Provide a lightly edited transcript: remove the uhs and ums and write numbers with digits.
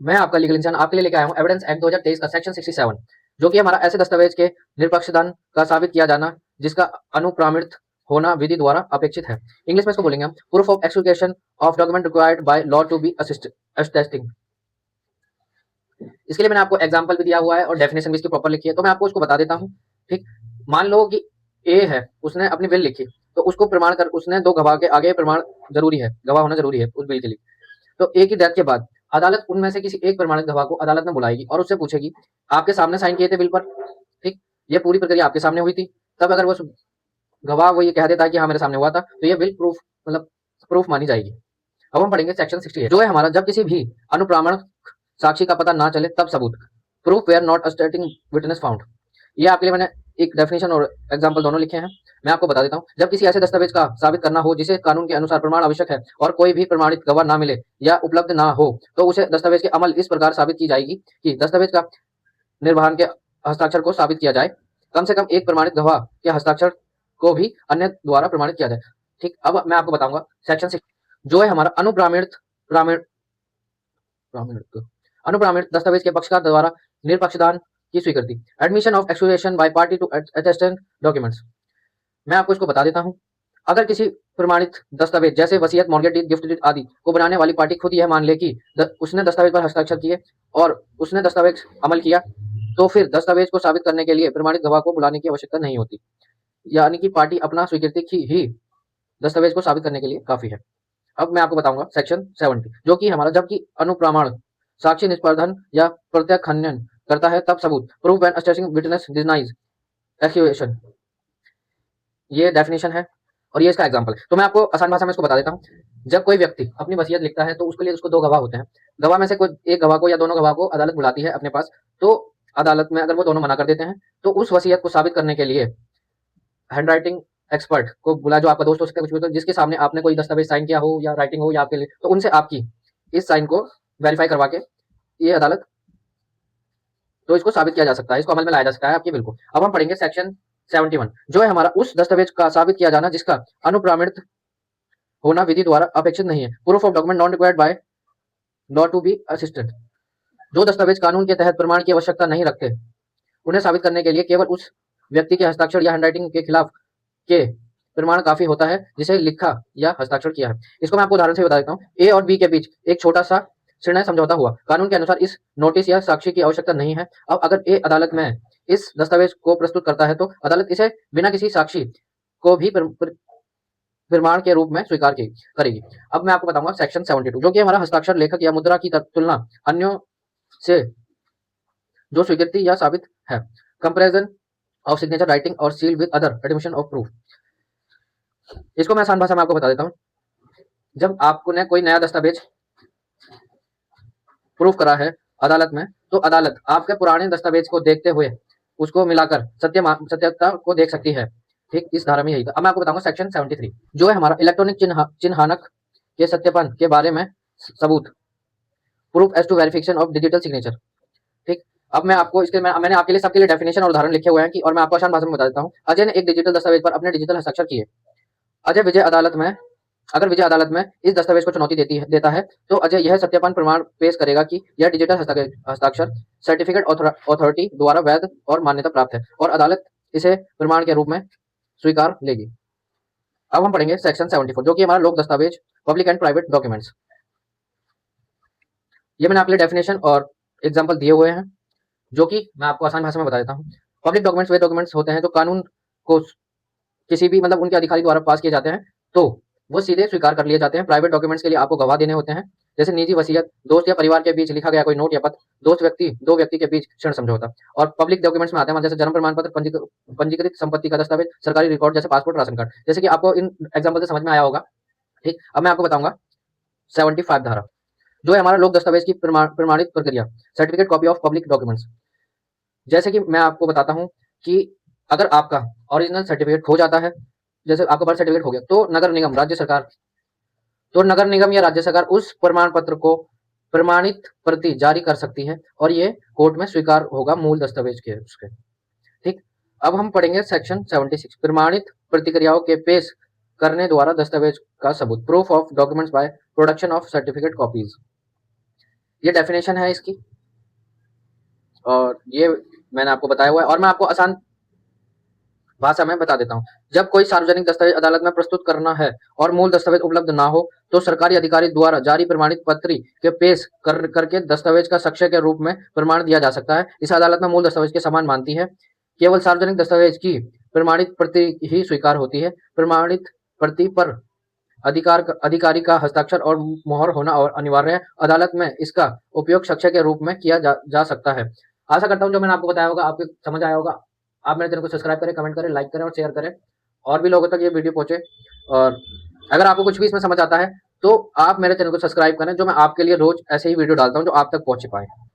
मैं आपका लीगल इंसान आपके लिए लेके आया हूँ एविडेंस एक्ट 2023 का सेक्शन 67, जो कि हमारा ऐसे दस्तावेज के निष्पक्षदान का साबित किया जाना जिसका अनुप्रामाणित होना विधि द्वारा अपेक्षित है। इंग्लिश में इसको बोलेंगे हम proof of exclusion of document required by law to be attesting. इसके लिए मैंने आपको एग्जाम्पल भी दिया हुआ है और डेफिनेशन भी इसकी प्रॉपर लिखी है, तो मैं आपको उसको बता देता हूँ। ठीक, मान लो कि ए है, उसने अपनी विल लिखी, तो उसको प्रमाण कर उसने दो गवाह के आगे प्रमाण जरूरी है, गवाह होना जरूरी है उस बिल के लिए। तो ए की डेथ के बाद अदालत उनमें से किसी एक प्रमाणित गवाह को अदालत में बुलाएगी और उससे पूछेगी आपके सामने साइन किए थे बिल पर। ठीक, ये पूरी प्रक्रिया आपके सामने हुई थी। तब अगर वो गवाह वो ये कह देता है कि हाँ मेरे सामने हुआ था, तो ये बिल प्रूफ मतलब प्रूफ मानी जाएगी। अब हम पढ़ेंगे सेक्शन 68, जो है हमारा जब किसी भी अनुप्रामाण साक्षी का पता ना चले तब सबूत, proof where not attesting witness found. ये आपके लिए मैंने एक डेफिनेशन और एग्जांपल दोनों लिखे हैं। मैं आपको बता देता हूँ, जब किसी ऐसे दस्तावेज का साबित करना हो जिसे कानून के अनुसार प्रमाण आवश्यक है और कोई भी प्रमाणित गवाह ना मिले या उपलब्ध ना हो, तो उसे दस्तावेज के अमल इस प्रकार साबित की जाएगी कि दस्तावेज का निर्वहन के हस्ताक्षर को साबित किया जाए, कम से कम एक प्रमाणित गवाह के हस्ताक्षर को भी अन्य द्वारा प्रमाणित किया जाए। ठीक, अब मैं आपको बताऊंगा सेक्शन 6, जो है हमारा अनुप्रामाणित अनुप्रामाणित दस्तावेज के पक्षकार द्वारा निष्पक्षदान की स्वीकृति, admission of execution by party to attested documents. मैं आपको इसको बता देता हूं, अगर किसी प्रमाणित दस्तावेज जैसे वसीयत, मॉर्गेज डीड, गिफ्ट डीड आदि को बनाने वाली पार्टी खुद यह मान ले कि उसने दस्तावेज पर हस्ताक्षर किए और उसने दस्तावेज अमल किया, तो फिर दस्तावेज को साबित करने के लिए प्रमाणित गवाह को बुलाने की आवश्यकता नहीं होती, यानी कि पार्टी अपना स्वीकृति की ही दस्तावेज को साबित करने के लिए काफी है। अब मैं आपको बताऊंगा सेक्शन 70, जो कि हमारा जबकि अनुप्रमाण साक्षी निष्पादन या प्रत्याख्यान करता है तब सबूत, proof when assessing witness denies accusation. ये डेफिनेशन है और ये इसका एग्जांपल है। तो मैं आपको आसान भाषा में इसको बता देता हूँ। जब कोई व्यक्ति अपनी वसीयत लिखता है तो उसके लिए उसको दो गवाह होते हैं। गवाह में से कोई एक गवाह को या दोनों गवाह को अदालत बुलाती है अपने पास। तो अदालत में अगर वो दोनों मना कर देते हैं तो उस वसीयत को साबित करने के लिए हैंड राइटिंग एक्सपर्ट को बुला, जो आपका दोस्त हो सकता है, कुछ भी हो, जिसके सामने आपने कोई दस्तावेज साइन किया हो या राइटिंग हो या आपके लिए, तो उनसे आपकी इस साइन को वेरीफाई करवा के ये अदालत तो इसको साबित किया जा सकता है, इसको अमल में लाया जा सकता है आपके बिल को। अब हम पढ़ेंगे सेक्शन 71, जो है हमारा उस दस्तावेज का साबित किया जाना जिसका अनुप्रामाणित होना विधि द्वारा अपेक्षित नहीं है, proof of document not required by law to be assisted. जो दस्तावेज कानून के तहत प्रमाण की आवश्यकता नहीं रखते, उन्हें साबित करने के लिए केवल उस व्यक्ति के हस्ताक्षर या हैंडराइटिंग के खिलाफ के प्रमाण काफी होता है जिसे लिखा या हस्ताक्षर किया है। इसको मैं आपको उदाहरण से बता देता हूँ। ए और बी के बीच एक छोटा सा निर्णय समझौता हुआ, कानून के अनुसार इस नोटिस या साक्षी की आवश्यकता नहीं है। अब अगर ए अदालत में इस दस्तावेज को प्रस्तुत करता है तो अदालत इसे बिना किसी साक्षी को भी प्रमाण के रूप में स्वीकार करेगी। अब मैं आपको बताऊंगा सेक्शन 72, जो कि हमारा हस्ताक्षर, लेखक या मुद्रा की तुलना अन्यों से जो स्वीकृति या साबित है, कंपेरिजन ऑफ सिग्नेचर, राइटिंग और seal with other admission of proof. इसको मैं आसान भाषा में आपको बता देता हूँ। जब आपने कोई नया दस्तावेज प्रूफ करा है अदालत में, तो अदालत आपके पुराने दस्तावेज को देखते हुए उसको मिलाकर सत्यता को देख सकती है। ठीक, इस धारा में यही था। अब मैं आपको बताऊंगा सेक्शन 73, जो है हमारा इलेक्ट्रॉनिक चिन्हानक के सत्यापन के बारे में सबूत, proof as to verification of digital signature. ठीक, अब मैं आपको इसके मैंने आपके लिए सबके लिए डेफिनेशन और उदाहरण लिखे हुए हैं कि, और मैं आपको आसान भाषा में बता देता हूँ। अजय ने एक डिजिटल दस्तावेज पर अपने डिजिटल हस्ताक्षर किए। अजय विजय अदालत में अगर विजय अदालत में इस दस्तावेज को चुनौती देता है, तो अजय यह सत्यापन प्रमाण पेश करेगा कि यह डिजिटल हस्ताक्षर सर्टिफिकेट अथॉरिटी द्वारा वैध और मान्यता प्राप्त है और अदालत इसे प्रमाण के रूप में स्वीकार लेगी। अब हम पढ़ेंगे सेक्शन 74, जो कि हमारा लोक दस्तावेज, पब्लिक एंड प्राइवेट डॉक्यूमेंट्स। ये मैंने आपके लिए डेफिनेशन और एग्जाम्पल दिए हुए हैं, जो कि मैं आपको आसान भाषा में बता देता हूँ। पब्लिक डॉक्यूमेंट्स वे डॉक्यूमेंट्स होते हैं जो कानून को किसी भी मतलब उनके अधिकारी द्वारा पास किए जाते हैं, तो वो सीधे स्वीकार कर लिए जाते हैं। प्राइवेट डॉक्यूमेंट्स के लिए आपको गवाह देने होते हैं, जैसे निजी वसीयत, दोस्त या परिवार के बीच लिखा गया कोई नोट या पत्र, दो व्यक्ति के बीच ऋण समझौता। और पब्लिक डॉक्यूमेंट्स में आते हैं जैसे जन्म प्रमाण पत्र, पंजीकृत संपत्ति का दस्तावेज, सरकारी रिकॉर्ड जैसे पासपोर्ट, राशन कार्ड, जैसे कि आपको इन एग्जाम्पल से समझ में आया होगा। ठीक, अब मैं आपको बताऊंगा 75 धारा, जो है हमारा लोक दस्तावेज की प्रमाणित प्रक्रिया, certificate copy of public documents. जैसे कि मैं आपको बताता हूँ कि अगर आपका ओरिजिनल सर्टिफिकेट खो जाता है, जैसे आपका बर्थ सर्टिफिकेट हो गया, तो नगर निगम या राज्य सरकार उस प्रमाण पत्र को प्रमाणित प्रति जारी कर सकती है और ये कोर्ट में स्वीकार होगा मूल दस्तावेज के उसके। ठीक, अब हम पढ़ेंगे सेक्शन 76, प्रमाणित प्रतिक्रियाओं के पेश करने द्वारा दस्तावेज का सबूत, proof of documents by production of certificate copies. ये डेफिनेशन है इसकी, और ये मैंने आपको बताया हुआ है, और मैं आपको आसान भाषा में बता देता हूँ। जब कोई सार्वजनिक दस्तावेज अदालत में प्रस्तुत करना है और मूल दस्तावेज उपलब्ध ना हो, तो सरकारी अधिकारी द्वारा जारी प्रमाणित पत्री के पेश करके दस्तावेज का साक्ष्य के रूप में प्रमाण दिया जा सकता है। इसे अदालत में मूल दस्तावेज के समान मानती है। केवल सार्वजनिक दस्तावेज की प्रमाणित प्रति ही स्वीकार होती है। प्रमाणित प्रति पर अधिकारी का हस्ताक्षर और मुहर होना और अनिवार्य है। अदालत में इसका उपयोग साक्ष्य के रूप में किया जा सकता है। आशा करता हूँ जो मैंने आपको बताया होगा आपको समझ आया होगा। आप मेरे चैनल को सब्सक्राइब करें, कमेंट करें, लाइक करें और शेयर करें, और भी लोगों तक ये वीडियो पहुंचे। और अगर आपको कुछ भी इसमें समझ आता है तो आप मेरे चैनल को सब्सक्राइब करें, जो मैं आपके लिए रोज ऐसे ही वीडियो डालता हूँ जो आप तक पहुंच पाए।